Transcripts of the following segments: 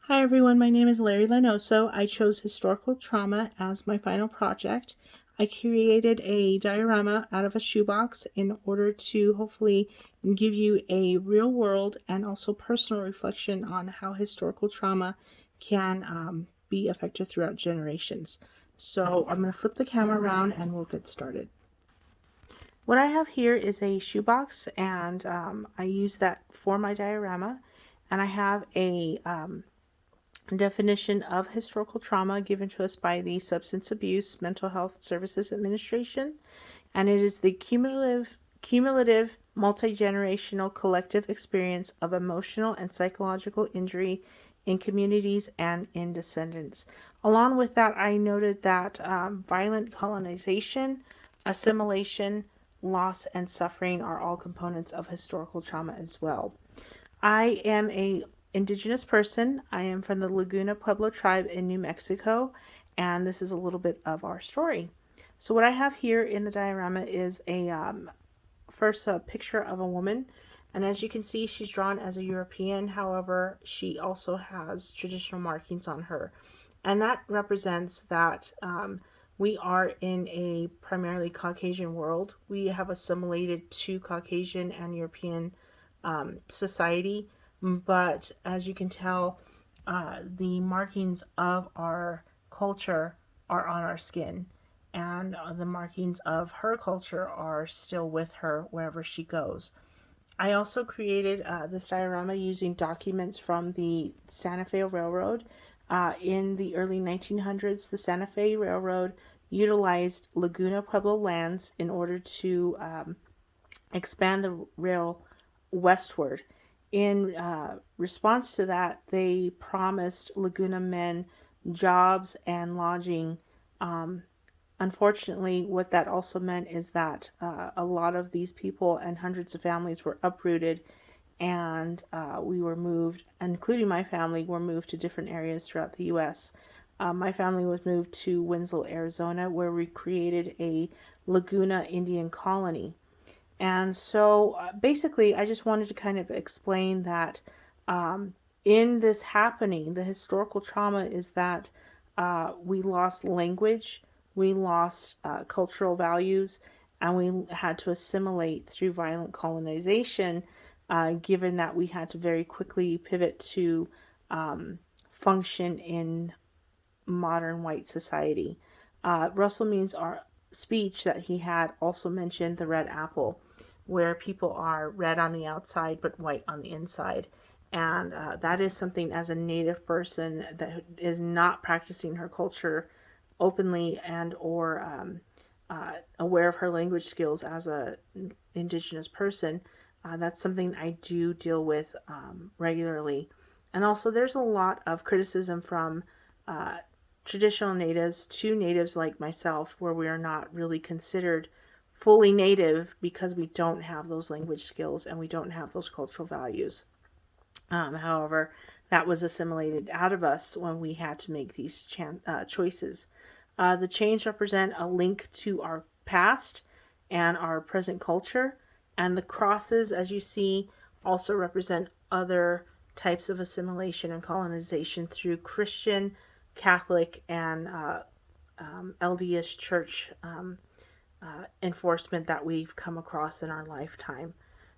Hi everyone, my name is Larrilynn. I chose historical trauma as my final project. I created a diorama out of a shoebox in order to hopefully give you a real world and also personal reflection on how historical trauma can be affected throughout generations. So I'm going to flip the camera around and we'll get started. What I have here is a shoebox, and I use that for my diorama, and I have a definition of historical trauma given to us by the Substance Abuse Mental Health Services Administration, and it is the cumulative multi-generational collective experience of emotional and psychological injury in communities and in descendants. Along with that, I noted that violent colonization, assimilation, loss, and suffering are all components of historical trauma as well. I am a indigenous person. I am from the Laguna Pueblo tribe in New Mexico, and this is a little bit of our story. So what I have here in the diorama is first a picture of a woman, and as you can see, she's drawn as a European. However, she also has traditional markings on her, and that represents that we are in a primarily Caucasian world. We have assimilated to Caucasian and European society, but as you can tell, the markings of our culture are on our skin, and the markings of her culture are still with her wherever she goes. I also created this diorama using documents from the Santa Fe Railroad. In the early 1900s, the Santa Fe Railroad utilized Laguna Pueblo lands in order to expand the rail westward. In response to that, they promised Laguna men jobs and lodging. Unfortunately, what that also meant is that a lot of these people and hundreds of families were uprooted, and we were moved, including my family, were moved to different areas throughout the U.S. My family was moved to Winslow, Arizona, where we created a Laguna Indian colony. And so basically, I just wanted to kind of explain that in this happening, the historical trauma is that we lost language, we lost cultural values, and we had to assimilate through violent colonization, given that we had to very quickly pivot to function in modern white society. Russell Means' speech that he had also mentioned the red apple, where people are red on the outside but white on the inside. And that is something, as a Native person that is not practicing her culture openly and or aware of her language skills as a indigenous person, that's something I do deal with regularly. And also, there's a lot of criticism from uh, traditional natives to natives like myself, where we are not really considered fully native because we don't have those language skills and we don't have those cultural values. However, that was assimilated out of us when we had to make these choices. The chains represent a link to our past and our present culture, and the crosses, as you see, also represent other types of assimilation and colonization through Christian, Catholic, and LDS church enforcement that we've come across in our lifetime.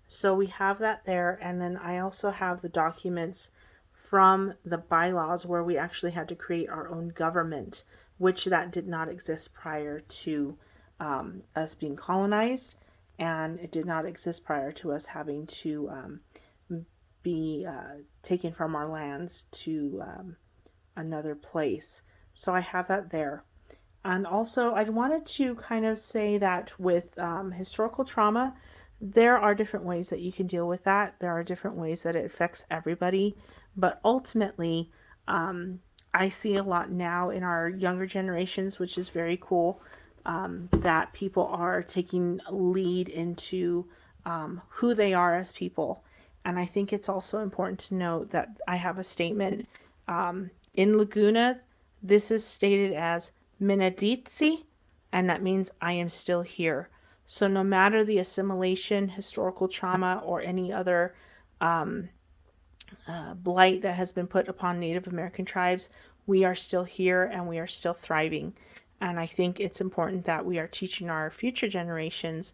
So we have that there, and then I also have the documents from the bylaws where we actually had to create our own government, which that did not exist prior to us being colonized, and it did not exist prior to us having to be taken from our lands to another place. So I have that there. And also, I wanted to kind of say that with historical trauma, there are different ways that you can deal with that. There are different ways that it affects everybody. But ultimately, I see a lot now in our younger generations, which is very cool, that people are taking lead into who they are as people. And I think it's also important to note that I have a statement in Laguna. This is stated as Meneditsi, and that means I am still here. So no matter the assimilation, historical trauma, or any other um, blight that has been put upon Native American tribes, we are still here and we are still thriving. And I think it's important that we are teaching our future generations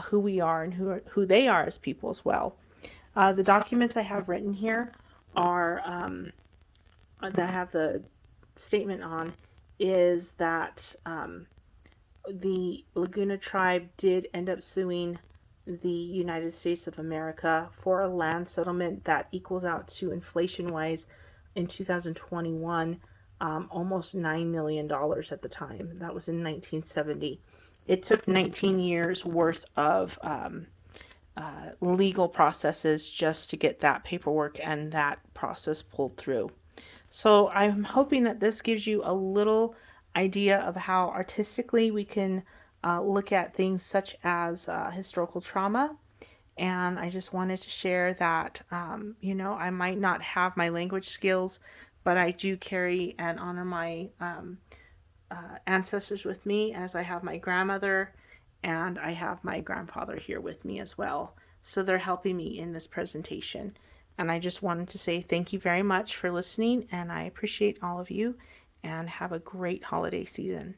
who we are and who they are as people as well. The documents I have written here are that have the statement on is that the Laguna tribe did end up suing the United States of America for a land settlement that equals out to inflation wise in 2021 almost $9 million at the time. That was in 1970. It took 19 years worth of legal processes just to get that paperwork and that process pulled through. So I'm hoping that this gives you a little idea of how artistically we can look at things such as historical trauma. And I just wanted to share that, I might not have my language skills, but I do carry and honor my ancestors with me, as I have my grandmother and I have my grandfather here with me as well. So they're helping me in this presentation. And I just wanted to say thank you very much for listening, and I appreciate all of you, and have a great holiday season.